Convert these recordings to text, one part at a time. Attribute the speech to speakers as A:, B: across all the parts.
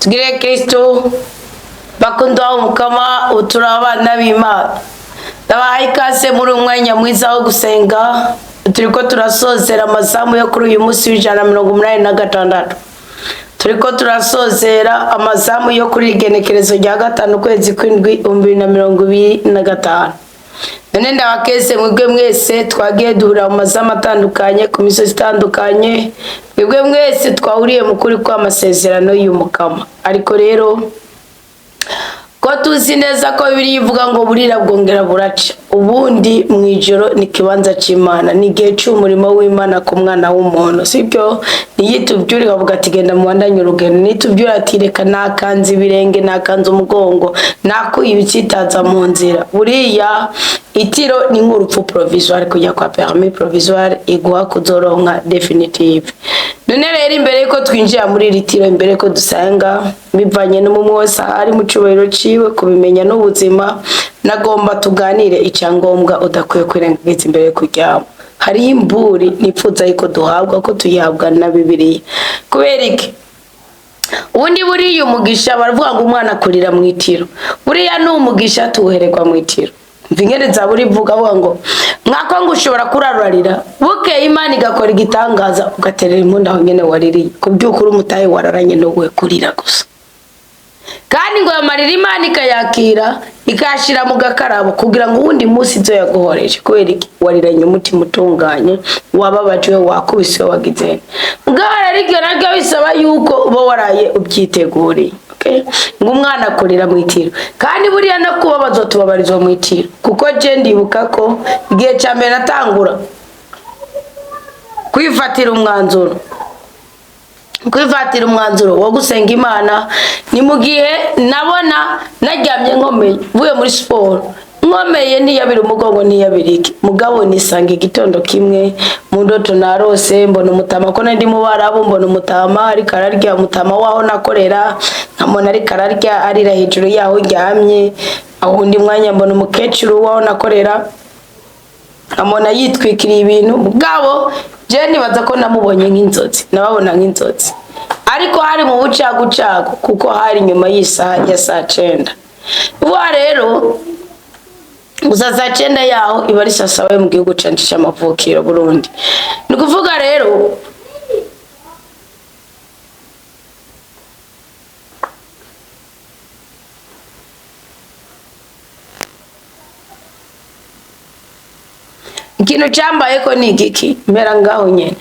A: tugire Kristo bakunda umukama uturabana b'Imana ndabahaye ikaze muri umwanya mwiza wo gusenga turiko turasozera amazamu yo kuri uyu munsi w'186 turiko turasozera amazamu yo kuri igenekerezo rya 5 kwezi kw'indwi 2025 none ndabakese mwebwe mwese twagiye duhura mu mazamu atandukanye ku misozi itandukanye mwebwe mwese twahuriye mu kuri kw'amasezerano y'umukama ariko rero ko tuzi neza ko Bibiliya ivuga ngo burira bwongera buraca ubundi mwijoro ni kibanza c'Imana ni gihe c'umurimo w'Imana ku mwana w'umuntu sibyo niyitubyuri bavuga ati genda mu wandanye urugendo nitubyura ati reka nakanze ibirenge nakanze umugongo nakuye ibicitaza mu nzira buriya itiro ni nk'urupfu provisoire kujya kwa permis provisoire iguha kuzoronka definitive none rero imbere yuko twinjira muri ritiro imbere ko dusanga bivanye n'umwe wese ari mu cubahiro ciwe kubimenya n'ubuzima nagomba tuganire icyangombwa udakwiye kwirengagiza imbere kuryama hari imburi nipfuza yuko duhabwa ko tuyihabwa na Bibiliya kubera iki ubundi buriya umugisha baravuga ngo umwana akurira mu itiro buriya ni umugisha tuhererwa mu itiro mvingereza buri vuga ngo mwako ngo ushobora kurarurira buke Imana igakora igitangaza ugaterera impundu aho nyene waririye kubyukuri umutaye wararanye no we kurira gusa kandi ngo amarira Imana ikayakira ikashira mu gakarabo kugira ngo uwundi munsi zo yaguhoreje kubera iki wariranye umutima utunganye wababajwe wakubise wagize ngara rigyo naryo bisaba yuko uba waraye ubyiteguriye ngo umwana akorera mu itiro kandi buriya no kuba bazotubabarizwa mu itiro kuko je ndibuka ko igihe cya mbere natangura kwifatira umwanzuro wo gusenga Imana ni mu gihe nabona naryamye nkomeye vuye muri sport nkomeye niyabira umugongo niyabiriki mugabo nisanga igitondo kimwe mu ndoto narose mbona umutama ko ndi mu barabo mbona umutama ari kararya umutama waho nakorera nkamona ari kararya arira hejuru yaho njyamye aho ndi mwanya mbona umukecuru waho nakorera nkamona yitwikiriye ibintu mugabo je nibaza ko namubonye nk'inzozi nababona nk'inzozi ariko hari mu bucagucagu kuko hari nyuma y'isaha ya saa 9 ubu rero uzaza 9 yaho iba ari sasawe mu gihugu canje cy'amavukiro Burundi ni kuvuga rero ikintu cyambaye ko ni igiki mera ngaho nyene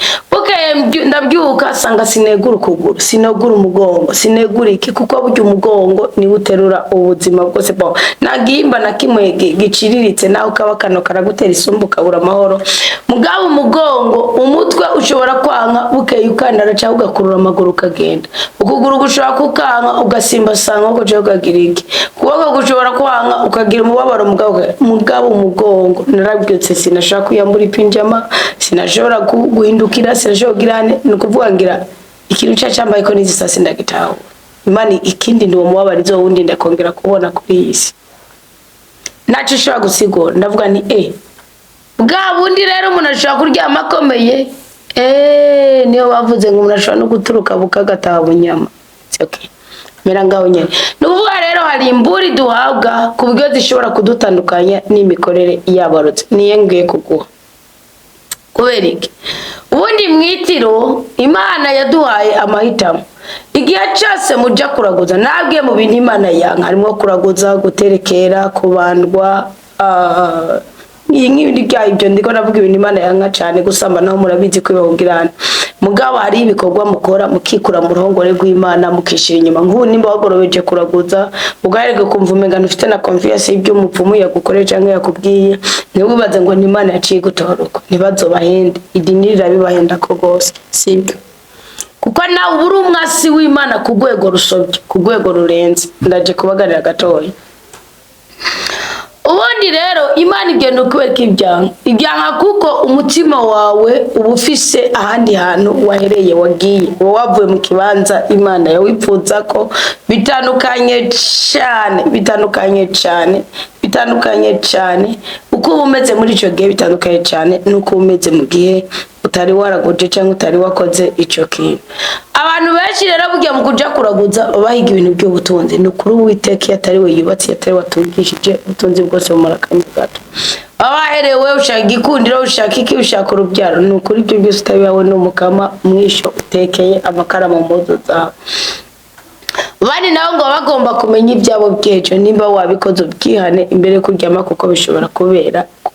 A: ndabyuka sanga sinegura ukuguru sinegura umugongo sinegura iki kuko burya umugongo ni uterura ubuzima bwose bo nagimba na kimwe giciriritse naho kaba kano karagutera isumbuka bura amahoro mugabo umugongo umutwe ushobora kwanka bukeye ukandara cyangwa ugakurura amaguru kagenda ukuguru gushobora kukanka ugasimba sanga uko cyo kagiriki kuko gushobora kwanka ukagira umubabaro mugabo umugongo narabyutse sinashaka kuyambura ipinjama sinashobora guhindukira sinashogirane nukuvuga ngira ikintu cyambaye ko nizisasi ndagitaho Imana ikindi ndi umubabarizo wundi ndakongera kubona kuri isi naco shobora gusigura ndavuga ni bwa bundi rero umuntu ashobora kuryama akomeye niyo bavuze ngo umuntu ashobora no guturuka bukagataha bunyama okay mera ngaho nyene nuvuga rero hari imburi duhabwa ku buryo zishobora kudutandukanya n'imikorere y'abarutse niyengeye kuguha kubera iki ubundi mwitiro Imana yaduhaye amahitamo igihe cyose muja kuraguza nabwiye mu bintu Imana yanka harimo kuraguza guterekera kubandwa nk'ibindi bya ibyo ndiko navuga ibintu Imana yanka cyane gusamba naho murabizi ko bahungirana mugabo hari ibikorwa mukora mukikura mu ruhongore rw'Imana mukishira inyuma nk'ubu nimba wagorobeje kuraguza ugaherege kumva umengano ufite na confiance y'ibyo umupfumu yagukoreye cyangwa yakubwiye ntiwibaze ngo ni Imana yaciye gutoruko ntibazobahende idini rirabibahenda ko gose sibyo kuko nawe uri umwasi w'Imana ku rwego rusobye ku rwego rurenze ndaje kubagarira gatoya ubundi rero Imana igenda ukwereka ibyanka kuko umutima wawe uba ufise ahandi hantu wahereye wagiye wavuye mu kibanza Imana yawipfuza ko bitandukanye cyane uko umeze muri ico gihe bitandukanye cyane nuko umeze mu gihe utari waraguje cyangwa utari wakoze ico kintu abantu benshi rero burya mu kuja kuraguza bahiga ibintu by'ubutunzi ni kuri Uwiteka atari we yubatse atari watungishije ubutunzi bwose mu marakanya gato abaherewe ushaka igikundiro ushaka iki ushaka urubyaro ni ukuri ibyo byose utabihawe n'umukama mwisho utekeye amakara mu mpuzu zawe bani nawe ngo bagomba kumenya ibyabo byejo nimba wabikoze ubyihane imbere kuryama kuko bishobora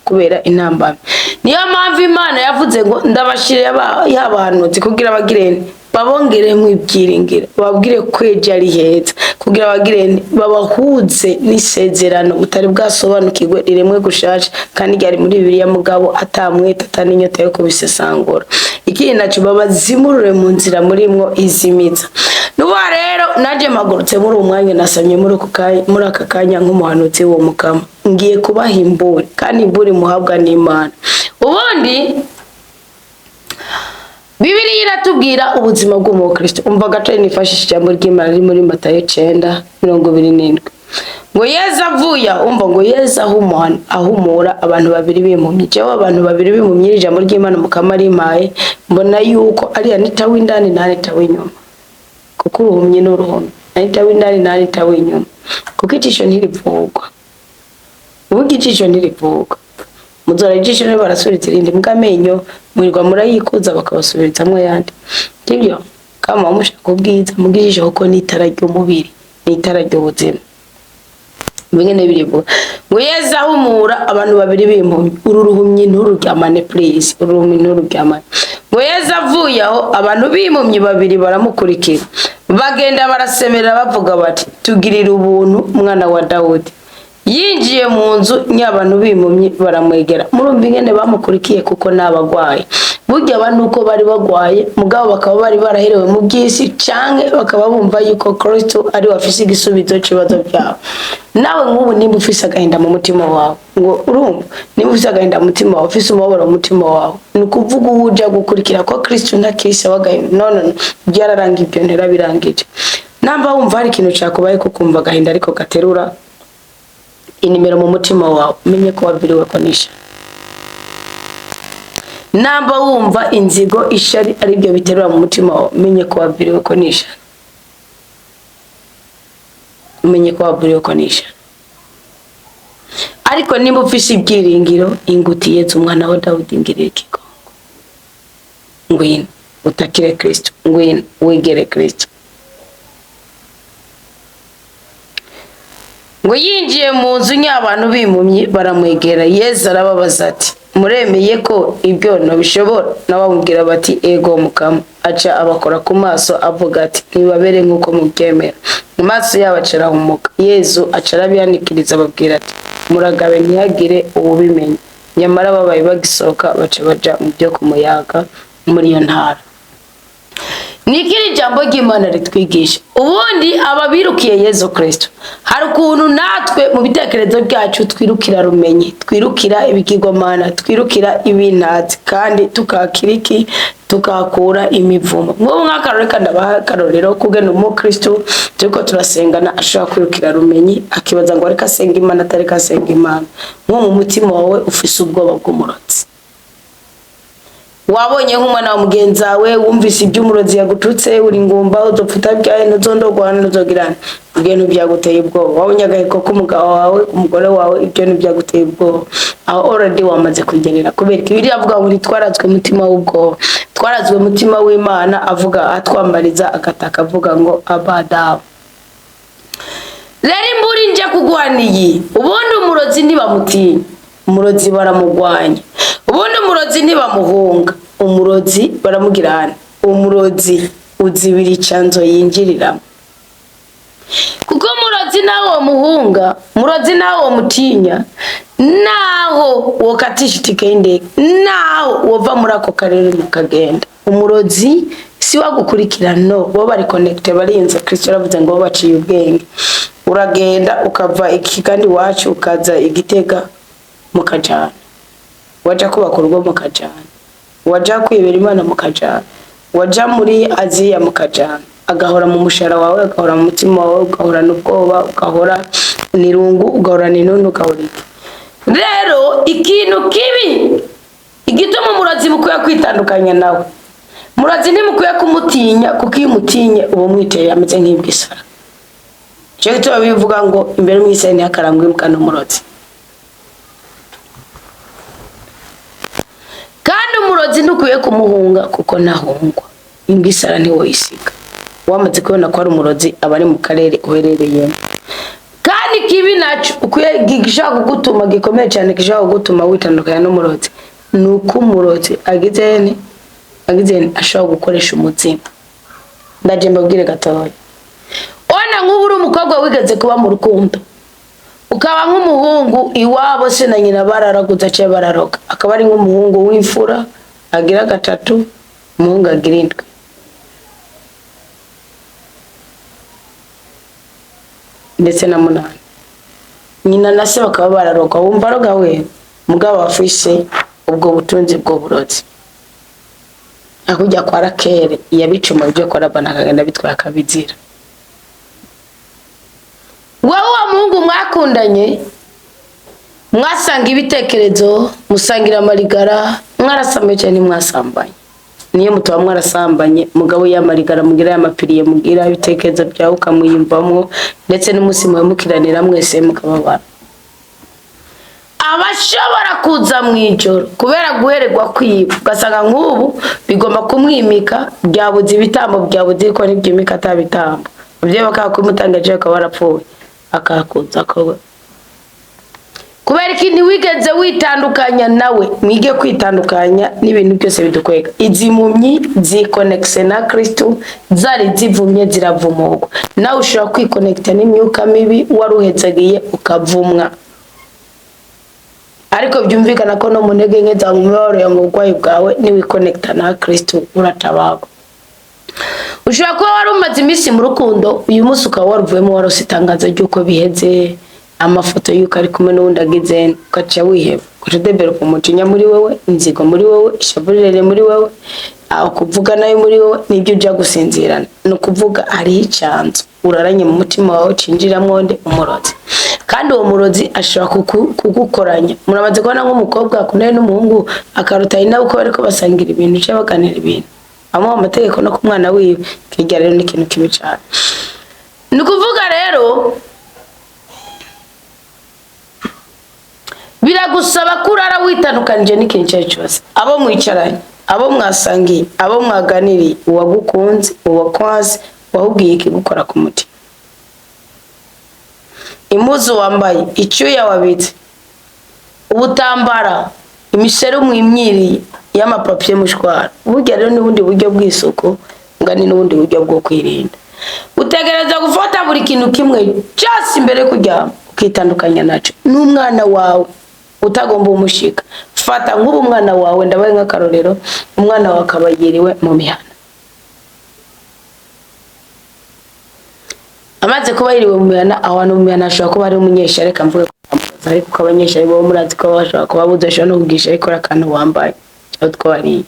A: kubera intambara niyo mpamvu Imana yavuze ngo ndabashire y'abahanuzi kugira bagirene babongere mu ibyiringiro babwire kweja ari heza kugira bagirene babahuze n'isezerano utari bwasobanukirwe riremwe gushaje kandi ryari muri Bibiliya mugabo atamweta ataninyota yo kubisesangura ikindi naco babazimurure mu nzira murimwo izimiza nuba rero naje magurutse muri umwanya nasamye muri aka kanya nk'umuhanuzi wo mukama ngiye kubaha imburi kandi imburi muhabwa n'Imana ubundi Bibiliya iratubwira ubuzima bw'umukristo umva gace nifashishije ijambo ry'Imana riri muri Matayo 9:27 ngo Yesu avuye umva ngo Yesu ahumura abantu babiri bimpumye jewe abantu babiri bimpumye ijambo ry'Imana mukama rimpaye mbona yuko ari Anita w'indani na Anita w'inyuma kuko uruhumye n'uruhumye Anita w'indani na Anita w'inyuma kuko icisho ntirivugwa ubugi icisho ntirivugwa muzora icisho ne barasubiza irindi mbwamenyo mwirwa murayikuza bakabasubirizamwe yandi sibyo kama mushaka ubwiza mugijisho kuko nitara ry'umubiri nitara ry'ubuzima bingene birivuga ngo Yesu ahumura abantu babiri bimpumye ururuhumye ntururyamane please uruhumye ntururyamane ngo Yesu avuye aho abantu bimpumye babiri baramukurikira bagenda barasemera bavuga bati tugirira ubuntu umwana wa Dawudi yinjiye mu nzu nyabantu bimpumye baramwegera murumva ingene bamukurikiye kuko nabagwaye burya abantu uko bari bagwaye mugabo bakaba bari baraherewe mu byisi canke bakaba bumva yuko Kristo ari wafise igisubizo c'ibibazo byabo nawe nk'ubu nimba ufise agahinda mu mutima wawe ngo urumva nimba ufise agahinda mu mutima wawe ufise umubabaro mu mutima wawe ni kuvuga uja gukurikira ko Kristo nta Kristo wagahinda no byararanga ibyo nterabirangije namba wumva hari ikintu cyakubaye kukumva agahinda ariko gaterura inimero mu mutima wawe menye ko wabiriwe ko nisha namba wumva inzigo ishari ari byo biterura mu mutima wawe menye ko wabiriwe ko nisha menye ko wabiriwe ko nisha ariko nimba ufise ibyiringiro ingutiye z'umwana wa Dawudi ngirira ikigongo ngwino utakire Kristo ngwino wegere Kristo ngo yinjiye mu nzu nyabantu bimpumye baramwegera Yesu arababaza ati muremeye ko ibyo nabishobora nabamubwira bati ego mukama aca abakora ku maso avuga ati nibabere nkuko mubyemera mu maso yabo acarahumuka Yesu acarabihanikiriza ababwira ati muragabe ntihagire ububimenye nyamara babaye bagisohoka baca baja mu byo kumuyaga muri iyo ntara nikiri jambo ry'Imana ritwigisha ubundi ababirukiye Yesu Kristo hari ukuntu natwe mu bitekerezo byacu twirukira rumenye twirukira ibigirwamana twirukira ibintazi kandi tukakiriki tukakura imivumo ngo mwakaroreka ndabakarorero kugena umukristo turiko turasengana ashaka kwirukira rumenye akibaza ngo areka senga Imana atareka senga Imana nko mu mutima wawe ufise ubwoba bw'umurotsi wabonye nk'umwana wa mugenzi wawe wumvise iby'umurozi yagututse uri ngumba uzopfuta byaye ntuzondogwana ntuzogirana ibintu byaguteye ubwoba wabonye agaheko k'umugabo wawe umugore wawe ibyo ntibyaguteye ubwoba aho already wamaze kwigenera kubera ibiri avuga ngo twarazwe umutima w'ubwoba twarazwe umutima w'Imana avuga atwambariza agataka avuga ngo abadawe rero imburi nje kugwaniye ubundi umurozi ntibamutinya umurozi baramugwanya ubundi umurozi ntibamuhunga umurozi baramugirana umurozi uzibiri canzo yinjiriramo kuko umurozi nawo muhunga umurozi nawo mutinya naho wokatisha itike y'indege naho wova muri ako karere mukagenda umurozi si wagukurikirana bo bari connected barinze Kristo yaravuze ngo baciye ubwenge uragenda ukava iki kandi wacu ukaza igitega mukajana waja kubaka urugo mukajana waja kwibera Imana mukajana waja muri Aziya mukajana agahora mu mushara wawe agahora mu mutima wawe ugahora n'ubwoba ugahora nirungu ugahora n'intuntu ugahora iki rero ikintu kibi igituma umurozi mukwiye kwitandukanya nawe Murozi ntimukwiye kumutinya kuko iyo umutinye uwo mwiteye ameze nk'imbwisara. Cyo gituma bivuga ngo imbere mw'Isirayeli ntihakarangwe imbwa n'umurozi. Kandi umurozi ntukwiye kumuhunga kuko ntahungwa. Imbwisara ntiwoyisiga. Wamaze kubona ko ari umurozi abari mu karere uherereyemo. Kandi kibi naco ukwiye gishaka kugutuma gikomeye cyane, gishaka kugutuma witandukanya n'umurozi. Nuko umurozi agize ashobora gukoresha umutima. Ndaje mbabwire gatoya. Ona nk'ubu uri umukobwa wigeze kuba mu rukundo, ukaba nk'umuhungu iwabo se na nyina bararaguza cye bararoga, akaba ari nk'umuhungu w'imfura agira 3, umuhungu agira 7. Ndetse na 8. Nyina na se bakaba bararoga, wumva aroga we mugabo wafise ubwo butunzi bwo burozi. Akujya kwa Rakere yabicuma byo kwa Labani akagenda bitwaye akabizira. Wowe wa Mungu mwakundanye, mwasanga ibitekerezo, musangira amarigara, mwarasamye cyane mwasambanye. Niyo mutuba mwarasambanye, mugabo y'amarigara mugira y'amapiriye mugira ibitekerezo byawe ukamuyimvamwo, ndetse n'umunsi mukiranira mwese mukababara. Abashobora kuza mwijoro kubera guhererwa kwiba, ugasanga nk'ubu bigomba kumwimika, byabuze ibitambo, byabuze ko n'ibyimika atabitambo. Ubye bakakumutangije ko barapfuye akakuza ko kubera ikindi wigeze witandukanya nawe. Mwige kwitandukanya n'ibintu byose bidukwega. Izimumyi zikonexe na Kristo, zari zivumye ziravumurwa. Nawe ushobora kwikonekta n'imyuka mibi waruhetsagiye ukavumwa. Ariko byumvikana ko no munege nke za mworo ya mugwayi bwawe ni wikonekta na Kristo uratabago. Ushobora kuba wari umaze iminsi mu rukundo, uyu munsi ukaba waruvuyemo warose itangazo ry'uko biheze, amafoto y'uko ari kumwe n'undi agize, ukaca wiheba, kutadebera kumucinya muri wewe, inzigo muri wewe, ishaburirere muri wewe, kuvuga nayo muri wewe, nibyo ujya gusinzirana. No kuvuga ari icanzo uraranye mu mutima wawe cinjiramwo nde umurozi. Kandi uwo murozi ashobora kugukoranya. Muramaze kubona nk'umukobwa akundana n'umuhungu akarutaye nawe uko bariko basangira ibintu cyo baganira ibintu. Amo amategeko no ku mwana wiwe kijya rero ni ikintu kibi cyane. Ni kuvuga rero biragusaba kurara witandukanije n'ikintu cyose. Abo mwicaranye, abo mwasangiye, abo mwaganiriye, uwagukunze, uwakwaze, wahubwiye ikigukora ku mutima. Impuzu wambaye, icyuya wabitse, ubutambara, imiserumu imyiri y'amapapye mushwara. Burya rero n'ubundi buryo bw'isuku ngani n'ubundi buryo bwo kwirinda. Utegereza gufata buri kintu kimwe cyose imbere kuryama ukitandukanya naco. N'umwana wawe utagomba umushika, fata nk'ubu umwana wawe ndabaye nk'akarorero, umwana wawe akabayiriwe mu mihana. Amaze kuba yiriwe mu mihana, abantu mu mihana ashobora kuba ari umunyeshari, reka mvuge ko ariko ko abanyeshari bo murazi ko bashobora kuba budashobora no kugisha ariko akantu wambaye cyangwa twari.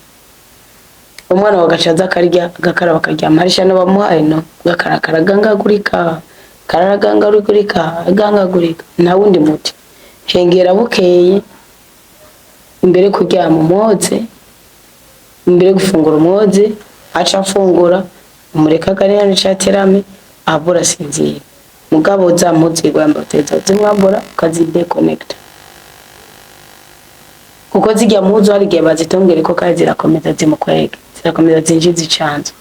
A: Umwana wa gacaza akarya agakaraba akaryama, harisha no bamuhaye no gakarakara gangagurika, gangagurika na wundi muti. Hengera bukeye imbere kuryama umwoze, imbere gufungura umwoze, aca afungura umureka kanira n'icaterame abura sinzira. Mugabo zamuzi gwamboteza zimwambura ukazideconnect. Kuko zijya muzo hari gihe bazitongere ko kandi zirakomeza zimukwege, zirakomeza zinjiza icanzo.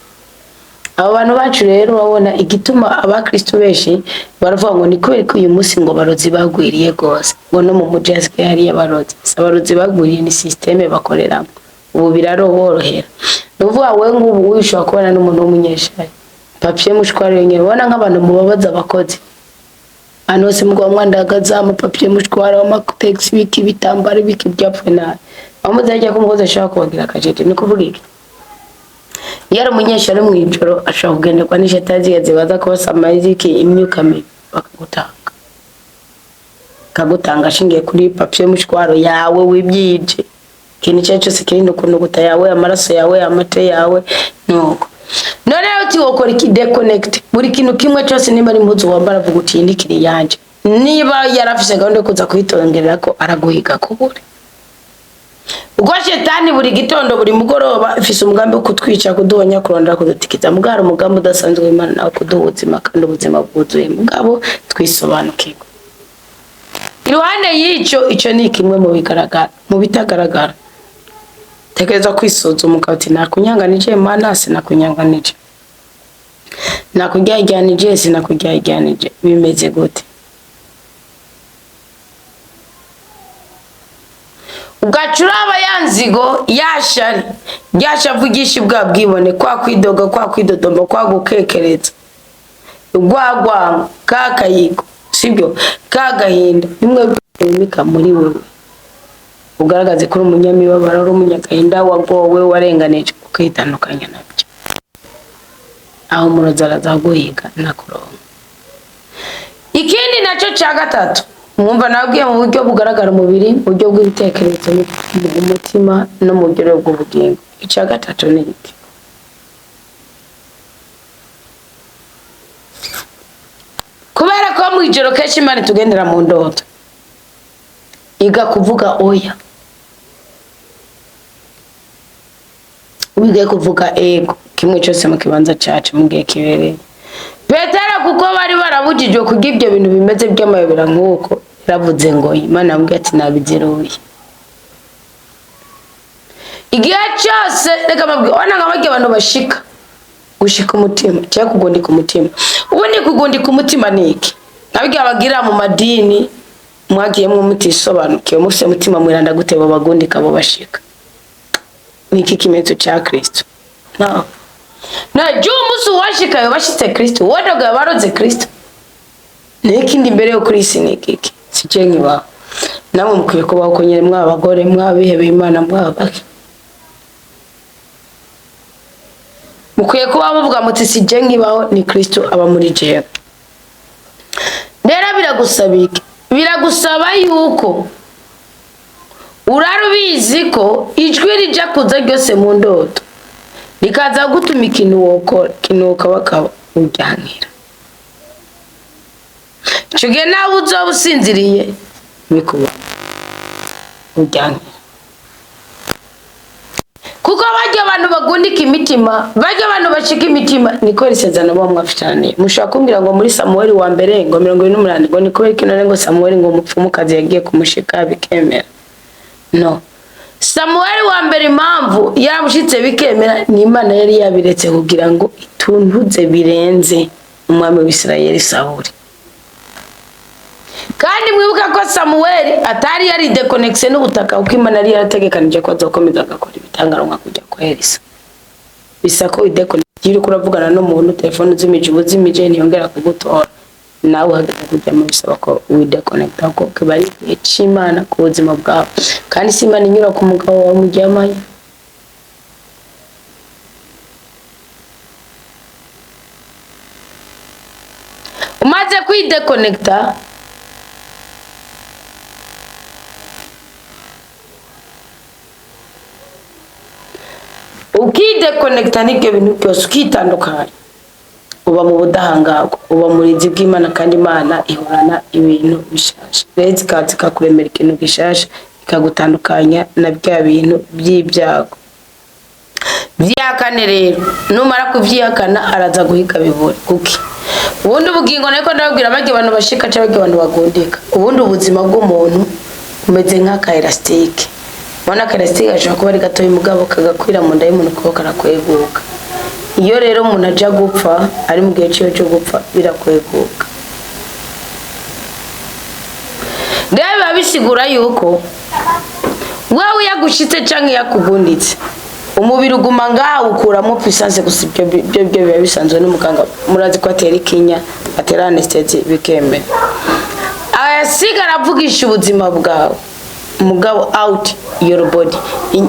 A: Abo bantu bacu rero babona igituma abakristo benshi baravuga ngo ni kubera ko uyu munsi ngo barozi bagwiriye gose, ngo no mu mujeske hari abarozi. Abarozi bagwiriye ni systeme bakoreramo. Ubu biraroborohera. Nuvuga we ngubu wishobora kubana n'umuntu w'umunyeshari. Papier mushwari nyene ubona nk'abantu mubabaza abakozi. Anose mugwa mwandagaza amapapier mushwari w'amatex biki bitambara biki byapfe nabi. Amuzajya kumukoza ashaka kubagira akajete ni kuvuga iki? Yari umunyeshari mu ijoro ashaka kugenderwa n'ishetazi yazibaza ko basamaziki imyuka mibi kagutanga ashingiye kuri papier mushwaro yawe wibyije. Kintu cyose kirinde ukuntu guta yawe, amaraso yawe, amate yawe nuko. None uti wokora iki deconnect buri kintu kimwe cyose nimba ari impuzu wambara vuga uti indikiri yanje. Niba yarafise gahunda yo kuza kwitongerera ko araguhiga kubure. Uko shetani buri gitondo buri mugoroba ifise umugambi wo kutwica, kuduhonya, kurondera kudutikiza. Mugabo umugambi udasanzwe w'Imana nawo kuduha ubuzima kandi ubuzima bwuzuye. Mugabo twisobanukirwa. Iruhande y'ico, ico ni kimwe mu bigaragara, mu bitagaragara. Tekereza kwisuzuma ukati nakunyanganije Imana, sinakunyanganije. Nakuryaryanije, sinakuryaryanije. Bimeze gute? Ugacuraba yanzigo yashari ryashavugisha bwa bwibone, kwa kwidoga, kwa kwidodomba, kwa gukekereza, ugwagwa kakayigo, sibyo kagahinda bimwe bimika muri wewe, ugaragaze ko umunyamibabaro, ari umunyagahinda, wagowe, warenganije, ukitandukanya nabyo. Aho murozara zaguhiga nakuronka. Ikindi naco ca gatatu, mwumva nabwiye mu buryo bugaragara umubiri, mu buryo bw'ibitekerezo, mu mutima no mu buryo bw'ubugingo. Ica gatatu ni iki? Kubera ko mwijoro kenshi Imana tugendera mu ndoto, iga kuvuga oya, wige kuvuga ego, kimwe cyose mu kibanza cyacu mu gihe kibereye. Petero kuko bari barabujijwe kugira ibyo bintu bimeze by'amayobera nk'uko, yaravuze ngo Imana yambwiye ati nabizeruye. Igihe cyose reka mabwira wana nk'abage abantu bashika gushika umutima cyangwa kugundika umutima. Ubu ni kugundika umutima niki? Nabige abagira mu madini mwagiye mu mutisobanukiye, mufite umutima mwiranda gute babagundika abo bashika. Niki kimenyetso cya Kristo? No. Na juu musu washikayo bashitse Kristo, wodoga baroze Kristo. Niki ndi mbere yo kuri siniki? Sijengi wa. Namwe mukwiye kubaho ko nyere mwabagore, mwabihebe Imana, mwabaki. Mukwiye kuba muvuga muti sijengi baho ni Kristo aba muri jewe. Rero biragusabike, biragusaba yuko urarubizi ko ijwi rija kuza ryose mu ndoto rikaza gutuma ikintu wokora, kinuka bakaba ujyanira. Chuge nawe uzoba usinziriye bikuba ujyanira. Kuko bajya abantu bagundika imitima, bajya abantu bashika imitima, niko risezerano bo mwafitaniye. Mushaka kumbwira ngo muri Samuel wa mbere ngo 28 ngo niko kino ngo Samuel ngo umupfumukazi yagiye kumushika bikemera. No. Samuel wa mbere impamvu yaramushitse bikemera ni Imana yari yabiretse kugira ngo ituntuze birenze umwami w'Isirayeli Sawuli. Kandi mwibuka ko Samuel atari yari deconnexe n'ubutaka, uko Imana yari yarategekanije ko azokomeza agakora ibitangaranwa kujya kwa Elisa. Bisa ko ideconnexe iri kuravugana no muntu, telefone zimije ntiyongera kugutora, nawe hageze kujya mu bisaba ko wideconnecta ko kibari icimana ku buzima bwawe. Kandi si Imana inyura ku mugabo wa mujyamaye. Umaze kwideconnecta ukideconnecta n'ibyo bintu byose ukitandukanya, uba mu budahangarwa, uba muri bw'Imana, kandi Imana ihorana ibintu bishasha. Rezi kazi kakuremera ikintu gishasha ikagutandukanya na bya bintu by'ibyago. Vyakane rero numara kuvyakana araza guhiga bibore kuki. Ubundi ubugingo nako ndabwira bajye abantu bashika cyangwa abantu bagondeka. Ubundi ubuzima bw'umuntu umeze nk'aka elastique. Mwana ka elastique ashobora kuba ari gato y'umugabo kagakwira mu nda y'umuntu ko karakweguka. Iyo rero umuntu aja gupfa ari mu gihe cyo gupfa birakweguka. Ndeba bisigura yuko wewe yagushitse canke yakugunditse, umubiri uguma ngaho ukuramo puissance gusa ibyo biba bisanzwe n'umuganga. Murazi ko atera ikinya, atera anesthesie bikemera. Ayasigara avugisha ubuzima bwawe, umugabo out your body,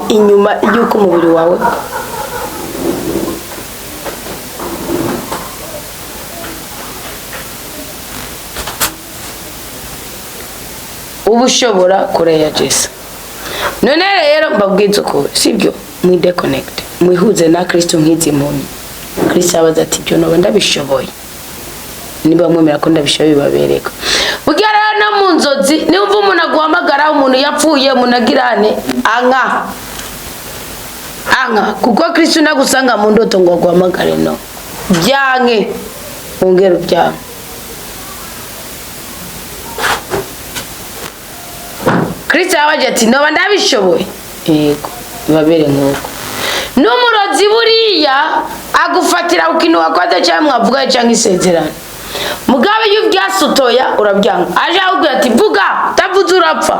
A: inyuma y'uko umubiri wawe ubushobora kureyageza. None rero mbabwiza ko sibyo mwideconnect, mwihuze na Kristo nk'izi muntu. Kristo abaza ati byo no ndabishoboye, niba mwemera ko ndabishoboye babereka. Bugara no mu nzozi niba umuntu aguhamagara umuntu yapfuye munagirane anka anga kuko Kristo nagusanga mu ndoto ngo guhamagare no byanke ongera byanke Kristo yabaje ati no ndabishoboye yego babere nk'uko n'umurozi buriya agufatira ukintu wakoze cyangwa mwavuga cyangwa isezerano mugabe iyo byasutoya urabyanga aje ahubwo ati vuga tavuze urapfa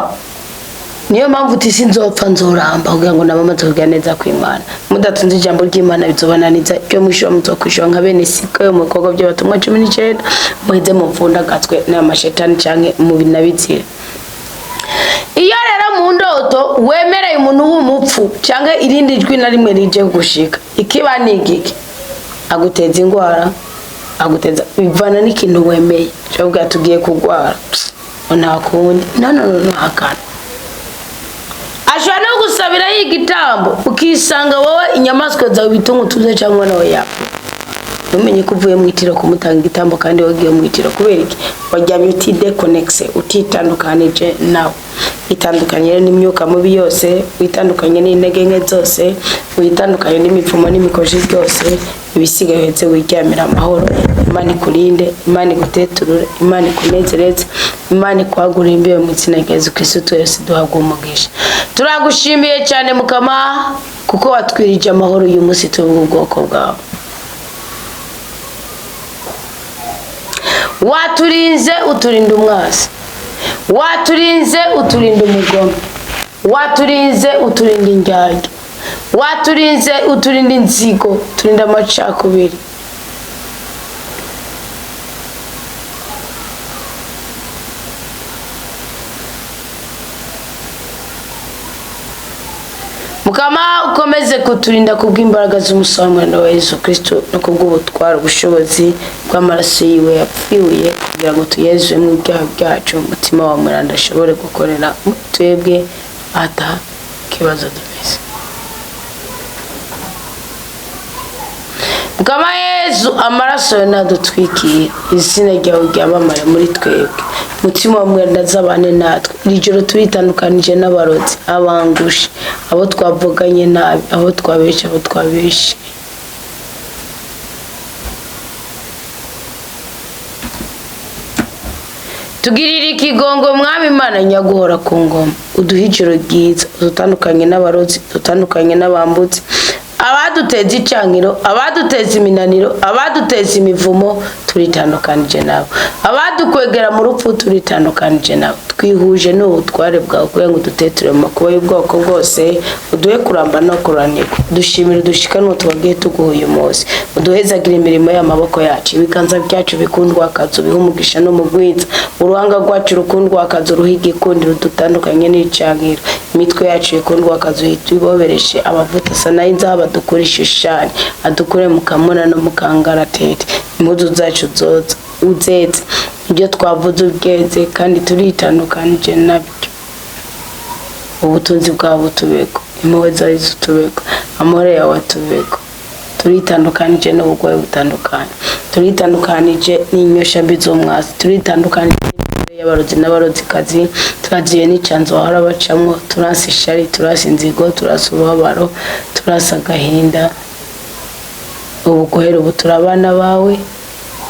A: niyo mpamvu utisinzopfa nzoramba kugira ngo nabamaze kugira neza kw'Imana mudatunze ijambo ry'Imana bizobananiza byo mwisho muzokwishyura nka bene siko yo mu bikorwa by'abatumwa 19 muhize mupfundagatswe n'amashetani canke mu binabitsira. Iyo rero mu ndoto wemereye umuntu w'umupfu canke irindi jwi na rimwe rije gushika ikiba nigiki aguteza ingwara aguteza bivana n'ikintu wemeye cyangwa tugiye kugwara nta kundi no hakana ashobora no gusabira y'igitambo ukisanga wowe inyamaswa zawe bitunga tuze cyangwa nawe yapfa umenye ko uvuye mu itiro kumutanga igitambo kandi wagiye mu itiro kubera iki wajyamye uti deconnexe utitandukanije nawe itandukanye n'imyuka mubi yose witandukanye n'intege nke zose witandukanye n'imipfumo n'imikoshi byose ibisigaye hetse wiryamira amahoro Imana ikurinde Imana iguteturure Imana ikunezereze Imana ikwagura imbibe mu izina rya Yesu Kristo twese duhabwa umugisha. Turagushimiye cyane Mukama kuko watwirije amahoro uyu munsi tuvuga ubwoko bwawe. Waturinze uturinda umwasi, waturinze uturinda umugome, waturinze uturinda indyarya, waturinze uturinda inzigo, turinda amacakubiri. Mukama ukomeze kuturinda kubw'imbaraga z'umusaraba wa Yesu Kristo no kubw'ubutwara ubushobozi bw'amaraso yiwe yapfuye kugira ngo tuyezwe mu byaha byacu umutima wa muranda ashobore gukorera twebwe ata kibazo dufise. Mukama Yesu amaraso nadutwikiye izina ryawe ryabamara muri twebwe mutima wa muranda zabane natwe ijoro turitandukanije n'abarozi abangushe abo twavuganye nabi abo twabeshe tugirira ikigongo mwami Imana nyaguhora ku ngoma uduhe ijoro ryiza dutandukanye n'abarozi dutandukanye n'abambutsi abaduteza icangiro abaduteza iminaniro abaduteza imivumo turitandukanije nabo abadukwegera mu rupfu turitandukanije nabo twihuje n'ubutware bwawe kugira ngo duteture mu makuba y'ubwoko bwose uduhe kuramba no kuranirwa dushimire dushikane tubagiye tuguha uyu munsi uduhezagira imirimo y'amaboko yacu ibiganza byacu bikundwa akazu biha umugisha no mugwiza uruhanga rwacu rukundwa akazu ruhige kundi rudutandukanye n'icangiro imitwe yacu ikundwa akazu itubobereshe amavuta sana y'inzaba dukoresha shani adukure mu kamuna no mu kangaratete impuzu zacu zoza uzetse ibyo twavuze ubweze kandi turitandukanije nabyo ubutunzi bwabo tubeko impuhwe zawe zitubeko amahoro yawe tubeko turitandukanije n'ubugwayi butandukanye turitandukanije n'inyosha mbi z'umwasi turitandukanije y'abarozi n'abarozikazi turagiye n'icanzo wahora bacamwo turasi ishari turasi inzigo turasi ububabaro turasi agahinda ubu guhera ubu turabana bawe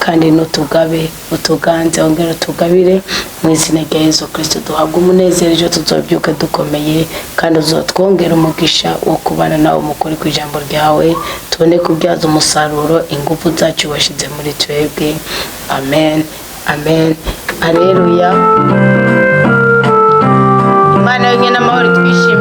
A: kandi nutugabe utuganze ongera utugabire mu izina rya Yesu Kristo duhabwa umunezero ejo tuzobyuka dukomeye kandi uzotwongera umugisha wo kubana nawe mukuri ku ijambo ryawe tubone kubyaza umusaruro ingufu zacu washize muri twebwe amen amen Haleluya. Imana y'amahoro twishimye